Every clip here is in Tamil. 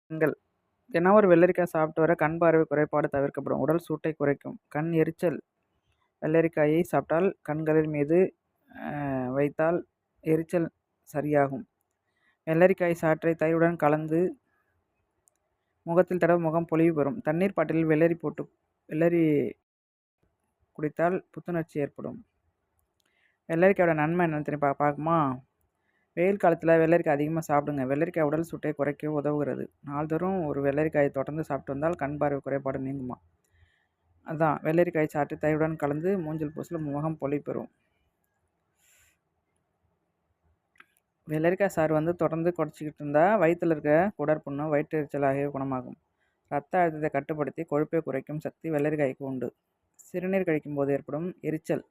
கண்கள் தினம் ஒரு வெள்ளரிக்காய் சாப்பிட்டு வர கண் பார்வை குறைபாடு தவிர்க்கப்படும். உடல் சூட்டை குறைக்கும். கண் எரிச்சல் வெள்ளரிக்காயை சாப்பிட்டால் கண்களின் மீது வைத்தால் எரிச்சல் சரியாகும். வெள்ளரிக்காய் சாற்றை தயிருடன் கலந்து முகத்தில் தடவ முகம் பொலிவு பெறும். தண்ணீர் பாட்டிலில் வெள்ளரி குடித்தால் புத்துணர்ச்சி ஏற்படும். வெள்ளரிக்காயோட நன்மை என்னன்னு தெரியும் பார்க்குமா? வெயில் காலத்தில் வெள்ளரிக்காய் அதிகமாக சாப்பிடுங்க. வெள்ளரிக்காய் உடல் சூட்டை குறைக்க உதவுகிறது. நாள்தோறும் ஒரு வெள்ளரிக்காயை தொடர்ந்து சாப்பிட்டு வந்தால் கண் பார்வை குறைபாடு நீங்குமா? அதான் வெள்ளரிக்காய் சாற்று தயிருடன் கலந்து மூஞ்சில் பூசல முகம் பொலிவு பெறும். வெள்ளரிக்காய் சாறு தொடர்ந்து குடிச்சிக்கிட்டு இருந்தால் வயிற்றில் இருக்க குடற்புண்ணு, வயிற்றெரிச்சல் ஆகியவை குணமாகும். ரத்த அழுத்தத்தை கட்டுப்படுத்தி கொழுப்பை குறைக்கும் சக்தி வெள்ளரிக்காய்க்கு உண்டு. சிறுநீர் கழிக்கும் போது ஏற்படும் எரிச்சல்,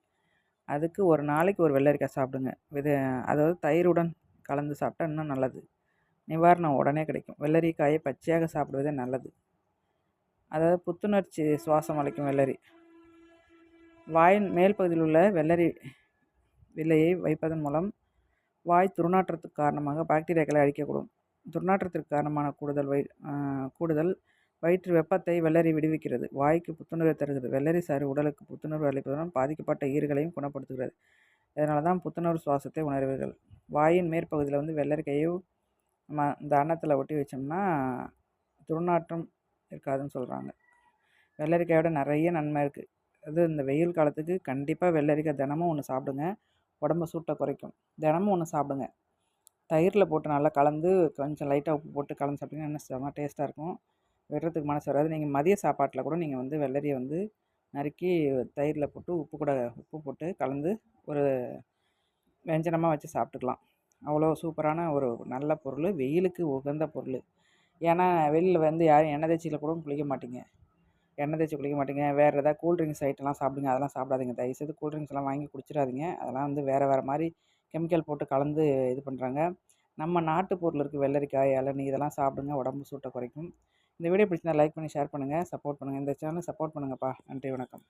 அதுக்கு ஒரு நாளைக்கு ஒரு வெள்ளரிக்காய் சாப்பிடுங்க. அதாவது தயிருடன் கலந்து சாப்பிட்டா இன்னும் நல்லது. நிவாரணம் உடனே கிடைக்கும். வெள்ளரிக்காயை பச்சையாக சாப்பிடுவதே நல்லது. அதாவது புத்துணர்ச்சி சுவாசம் அளிக்கும் வெள்ளரி. வாயின் மேல் பகுதியில் உள்ள வெள்ளரி விலையை வைப்பதன் மூலம் வாய் துர்நாற்றத்துக்கு காரணமாக பாக்டீரியாக்களை அழிக்கக்கூடும். துர்நாற்றத்திற்கு காரணமான கூடுதல் வயிற்று வெப்பத்தை வெள்ளரி விடுவிக்கிறது. வாய்க்கு புத்துணர்வை தருகிறது. வெள்ளரி சாறு உடலுக்கு புத்துணர்வு அளிப்பதுடன் பாதிக்கப்பட்ட ஈறுகளையும் குணப்படுத்துகிறது. இதனால தான் புத்துணர்வு சுவாசத்தை உணர்வீர்கள். வாயின் மேற்பகுதியில் வெள்ளரிக்காயை நம்ம இந்த அன்னத்தில் ஒட்டி வச்சோம்னா துர்நாற்றம் இருக்காதுன்னு சொல்கிறாங்க. வெள்ளரிக்காயோட நிறைய நன்மை இருக்குது. இந்த வெயில் காலத்துக்கு கண்டிப்பாக வெள்ளரிக்காய் தினமும் ஒன்று சாப்பிடுங்க. உடம்பு சூட்டை குறைக்கும். தினமும் ஒன்று சாப்பிடுங்க. தயிரில் போட்டு நல்லா கலந்து கொஞ்சம் லைட்டாக உப்பு போட்டு கலந்து சாப்பிட்டிங்கன்னா இன்னும் செம்ம டேஸ்ட்டாக இருக்கும். விடுறதுக்கு மனசு வராது. நீங்கள் மதிய சாப்பாட்டில் கூட நீங்கள் வெள்ளரியை நறுக்கி தயிரில் போட்டு உப்பு போட்டு கலந்து ஒரு வெஞ்சனமாக வச்சு சாப்பிட்டுக்கலாம். அவ்வளோ சூப்பரான ஒரு நல்ல பொருள், வெயிலுக்கு உகந்த பொருள். ஏன்னா வெளியில் யாரும் எண்ணெய் தேய்ச்சியில் கூட குளிக்க மாட்டீங்க. எண்ணெய் தேய்ச்சி குளிக்க மாட்டீங்க. வேறு ஏதாவது கூல்ட்ரிங்க்ஸ் ஐட்டம்லாம் சாப்பிடுங்க. அதெல்லாம் சாப்பிடாதீங்க. தயவுசெய்து கூல்ட்ரிங்க்ஸ்லாம் வாங்கி குடிச்சிடாதீங்க. அதெல்லாம் வேறு மாதிரி கெமிக்கல் போட்டு கலந்து இது பண்ணுறாங்க. நம்ம நாட்டு பொருள் இருக்குது. வெள்ளரிக்காய், இளநீ இதெல்லாம் சாப்பிடுங்க. உடம்பு சூட்டை குறைக்கும். இந்த வீடியோ பிடிச்சிருந்தா லைக் பண்ணி ஷேர் பண்ணுங்கள், சப்போர்ட் பண்ணுங்கள். இந்த சேனலை சப்போர்ட் பண்ணுங்கப்பா. நன்றி, வணக்கம்.